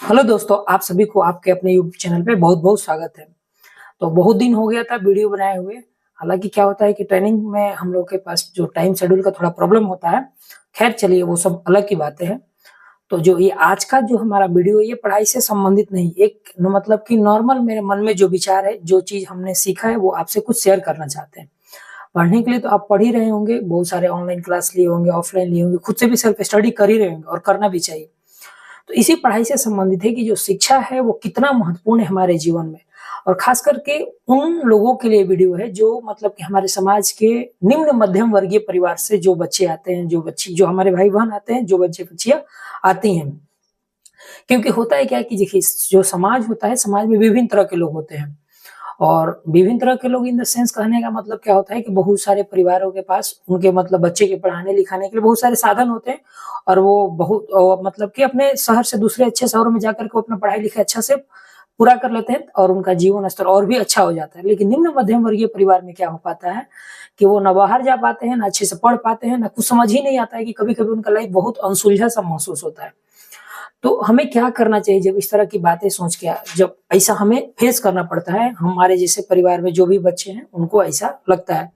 Hello दोस्तों, आप सभी को आपके अपने यूट्यूब चैनल पे बहुत बहुत स्वागत है। तो बहुत दिन हो गया था वीडियो बनाए हुए। हालांकि क्या होता है कि ट्रेनिंग में हम लोग के पास जो टाइम शेड्यूल का थोड़ा प्रॉब्लम होता है। खैर चलिए, वो सब अलग की बातें हैं। तो जो ये आज का जो हमारा वीडियो है, ये पढ़ाई से संबंधित नहीं, एक मतलब कि नॉर्मल मेरे मन में जो विचार है, जो चीज हमने सीखा है, वो आपसे कुछ शेयर करना चाहते हैं। पढ़ने के लिए तो आप पढ़ ही रहे होंगे, बहुत सारे ऑनलाइन क्लास लिए होंगे, ऑफलाइन लिए होंगे, खुद से भी सेल्फ स्टडी कर ही रहे होंगे और करना भी चाहिए। तो इसी पढ़ाई से संबंधित है कि जो शिक्षा है वो कितना महत्वपूर्ण है हमारे जीवन में। और खास करके उन लोगों के लिए वीडियो है जो मतलब कि हमारे समाज के निम्न मध्यम वर्गीय परिवार से जो बच्चे आते हैं, जो हमारे भाई बहन आते हैं, जो बच्चे बच्चियां आती हैं। क्योंकि होता है क्या कि देखिए, जो समाज होता है, समाज में विभिन्न तरह के लोग होते हैं। और विभिन्न तरह के लोग इन द सेंस कहने का मतलब क्या होता है कि बहुत सारे परिवारों के पास उनके मतलब बच्चे के पढ़ाने लिखाने के लिए बहुत सारे साधन होते हैं। और वो बहुत मतलब कि अपने शहर से दूसरे अच्छे शहरों में जाकर के अपना पढ़ाई लिखाई अच्छा से पूरा कर लेते हैं और उनका जीवन स्तर और भी अच्छा हो जाता है। लेकिन निम्न मध्यम वर्गीय परिवार में क्या हो पाता है कि वो ना बाहर जा पाते हैं, ना अच्छे से पढ़ पाते हैं, ना कुछ समझ ही नहीं आता है कि कभी कभी उनका लाइफ बहुत अनसुलझा सा महसूस होता है। तो हमें क्या करना चाहिए जब इस तरह की बातें सोच के, जब ऐसा हमें फेस करना पड़ता है, हमारे जैसे परिवार में जो भी बच्चे हैं उनको ऐसा लगता है।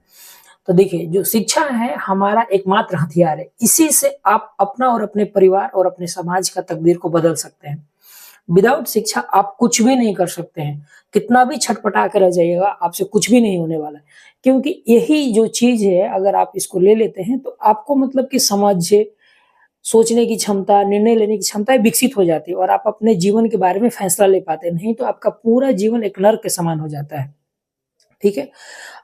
तो देखिए, जो शिक्षा है हमारा एकमात्र हथियार है। इसी से आप अपना और अपने परिवार और अपने समाज का तकदीर को बदल सकते हैं। विदाउट शिक्षा आप कुछ भी नहीं कर सकते हैं। कितना भी छटपटा कर रह जाइएगा, आपसे कुछ भी नहीं होने वाला है। क्योंकि यही जो चीज है, अगर आप इसको ले लेते हैं तो आपको मतलब कि समझ, सोचने की क्षमता, निर्णय लेने की क्षमता विकसित हो जाती है और आप अपने जीवन के बारे में फैसला ले पाते हैं। नहीं तो आपका पूरा जीवन एक नर्क के समान हो जाता है। ठीक है।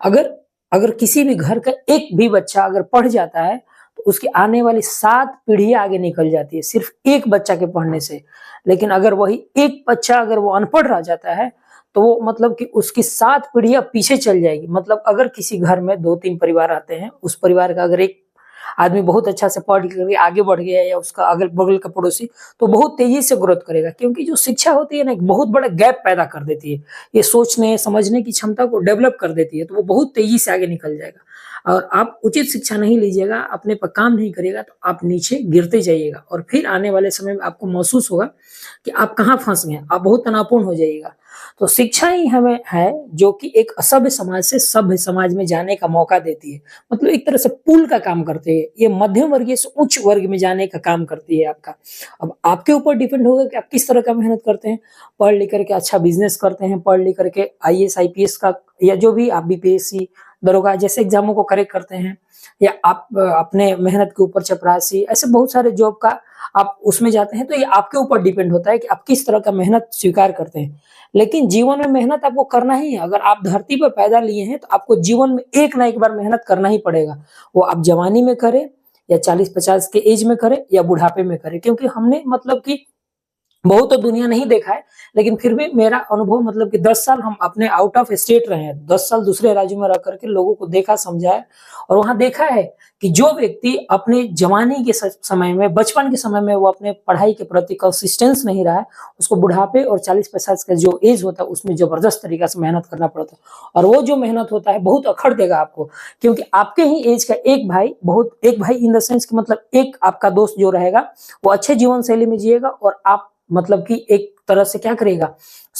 अगर अगर किसी भी घर का एक भी बच्चा अगर पढ़ जाता है तो उसकी आने वाली 7 पीढ़ियां आगे निकल जाती है सिर्फ एक बच्चा के पढ़ने से। लेकिन अगर वही एक बच्चा अगर वो अनपढ़ रह जाता है तो वो मतलब कि उसकी 7 पीढ़ियां पीछे चल जाएगी। मतलब अगर किसी घर में 2-3 परिवार आते हैं, उस परिवार का अगर एक आदमी बहुत अच्छा से पढ़ लिख करके आगे बढ़ गया या उसका अगल बगल का पड़ोसी, तो बहुत तेजी से ग्रोथ करेगा। क्योंकि जो शिक्षा होती है ना, एक बहुत बड़ा गैप पैदा कर देती है। ये सोचने समझने की क्षमता को डेवलप कर देती है, तो वो बहुत तेजी से आगे निकल जाएगा। और आप उचित शिक्षा नहीं लीजिएगा, अपने पर काम नहीं करिएगा, तो आप नीचे गिरते जाइएगा और फिर आने वाले समय में आपको महसूस होगा कि आप कहाँ फंस गए, आप बहुत तनावपूर्ण हो जाइएगा। तो शिक्षा ही हमें है जो कि एक असभ्य समाज से सभ्य समाज में जाने का मौका देती है। मतलब एक तरह से पुल का काम करते हैं। ये मध्यम वर्गीय से उच्च वर्ग में जाने का काम करती है आपका। अब आपके ऊपर डिपेंड होगा कि आप किस तरह का मेहनत करते हैं। पढ़ लिख करके अच्छा बिजनेस करते हैं, पढ़ लिख करके आईएएस आईपीएस का या जो भी आप बीपीएससी दरोगा जैसे एग्जामों को करेक्ट करते हैं, या आप अपने मेहनत के ऊपर चपरासी, ऐसे बहुत सारे जॉब का आप उसमें जाते हैं। तो ये आपके ऊपर डिपेंड होता है कि आप किस तरह का मेहनत स्वीकार करते हैं। लेकिन जीवन में मेहनत आपको करना ही है। अगर आप धरती पर पैदा लिए हैं तो आपको जीवन में एक ना एक बार मेहनत करना ही पड़ेगा। वो आप जवानी में करें या 40-50 के एज में करें या बुढ़ापे में करें। क्योंकि हमने मतलब कि बहुत तो दुनिया नहीं देखा है, लेकिन फिर भी मेरा अनुभव मतलब कि 10 साल हम अपने आउट ऑफ स्टेट रहे हैं, 10 साल दूसरे राज्यों में रह करके लोगों को देखा समझा है। और वहां देखा है कि जो व्यक्ति अपने जवानी के समय में, बचपन के समय में वो अपने पढ़ाई के प्रति कंसिस्टेंस नहीं रहा है, उसको बुढ़ापे और 40-50 का जो एज होता है उसमें जबरदस्त तरीका से मेहनत करना पड़ता है। और वो जो मेहनत होता है बहुत अखर देगा आपको। क्योंकि आपके ही एज का एक भाई इन द सेंस कि मतलब एक आपका दोस्त जो रहेगा वो अच्छे जीवन शैली में जिएगा और आप मतलब कि एक तरह से क्या करेगा,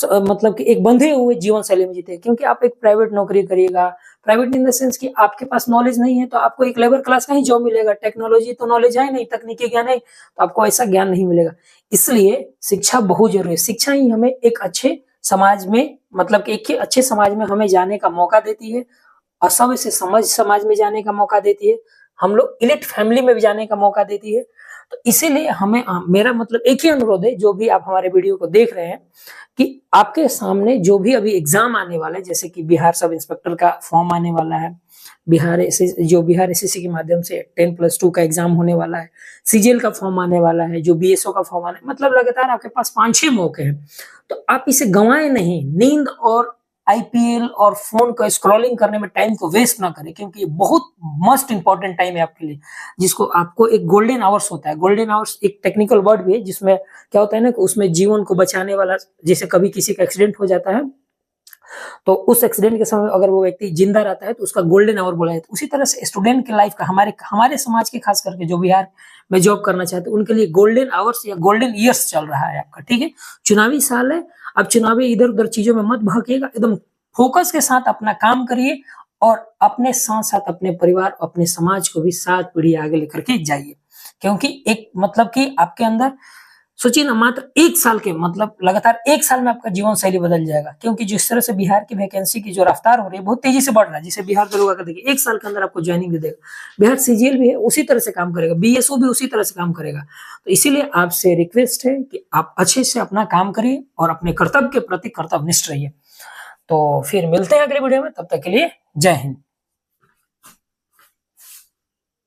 मतलब कि एक बंधे हुए जीवन शैली में जीते। क्योंकि आप एक प्राइवेट नौकरी करिएगा, प्राइवेट इन द सेंस कि आपके पास नॉलेज नहीं है तो आपको एक लेबर क्लास का ही जॉब मिलेगा। टेक्नोलॉजी तो नॉलेज है नहीं, तकनीकी ज्ञान है तो आपको ऐसा ज्ञान नहीं मिलेगा। इसलिए शिक्षा बहुत जरूरी है। शिक्षा ही हमें एक अच्छे समाज में, मतलब कि एक ही अच्छे समाज में हमें जाने का मौका देती है, असभ्य से समझ समाज में जाने का मौका देती है, हम लोग इलिट फैमिली में भी जाने का मौका देती है। तो इसीलिए हमें, मेरा मतलब एक ही अनुरोध है, जो भी आप हमारे वीडियो को देख रहे हैं, कि आपके सामने जो भी अभी एग्जाम आने वाला है, जैसे कि बिहार सब इंस्पेक्टर का फॉर्म आने वाला है, बिहार एसएससी के माध्यम से 10+2 का एग्जाम होने वाला है, सीजीएल का फॉर्म आने वाला है, जो बीएसओ का फॉर्म आने, मतलब लगातार आपके पास 5-6 मौके हैं। तो आप इसे गंवाए नहीं। नींद और आईपीएल और फोन को स्क्रॉलिंग करने में टाइम को वेस्ट ना करें, क्योंकि ये बहुत मस्ट इंपॉर्टेंट टाइम है आपके लिए, जिसको आपको एक गोल्डन आवर्स होता है। गोल्डन आवर्स एक टेक्निकल वर्ड भी है, जिसमें क्या होता है ना कि उसमें जीवन को बचाने वाला, जैसे कभी किसी का एक्सीडेंट हो जाता है तो उस एक्सीडेंट के समय अगर वो व्यक्ति जिंदा रहता है तो उसका गोल्डन आवर बोला जाता है। उसी तरह से स्टूडेंट की लाइफ का हमारे समाज के खास करके जो बिहार में जॉब करना चाहते हैं उनके लिए गोल्डन आवर्स या गोल्डन ईयर्स चल रहा है आपका, ठीक है। चुनावी साल है, अब चुनावी इधर उधर चीजों में मत भटकिएगा, एकदम फोकस के साथ अपना काम करिए और अपने साथ साथ अपने परिवार, अपने समाज को भी 7 पीढ़ी आगे लेकर के जाइए। क्योंकि एक मतलब कि आपके अंदर सोचिए ना, मात्र 1 साल के मतलब लगातार 1 साल में आपका जीवन शैली बदल जाएगा। क्योंकि जिस तरह से बिहार की वैकेंसी की जो रफ्तार हो रही है बहुत तेजी से बढ़ रहा है, जिसे बिहार दरोगा का देखिए 1 साल के अंदर आपको ज्वाइनिंग दे देगा। बिहार सीजीएल भी है, उसी तरह से काम करेगा, बीएसओ भी उसी तरह से काम करेगा। तो इसीलिए आपसे रिक्वेस्ट है कि आप अच्छे से अपना काम करिए और अपने कर्तव्य के प्रति कर्तव्यनिष्ठ रहिए। तो फिर मिलते हैं अगले वीडियो में, तब तक के लिए जय हिंद।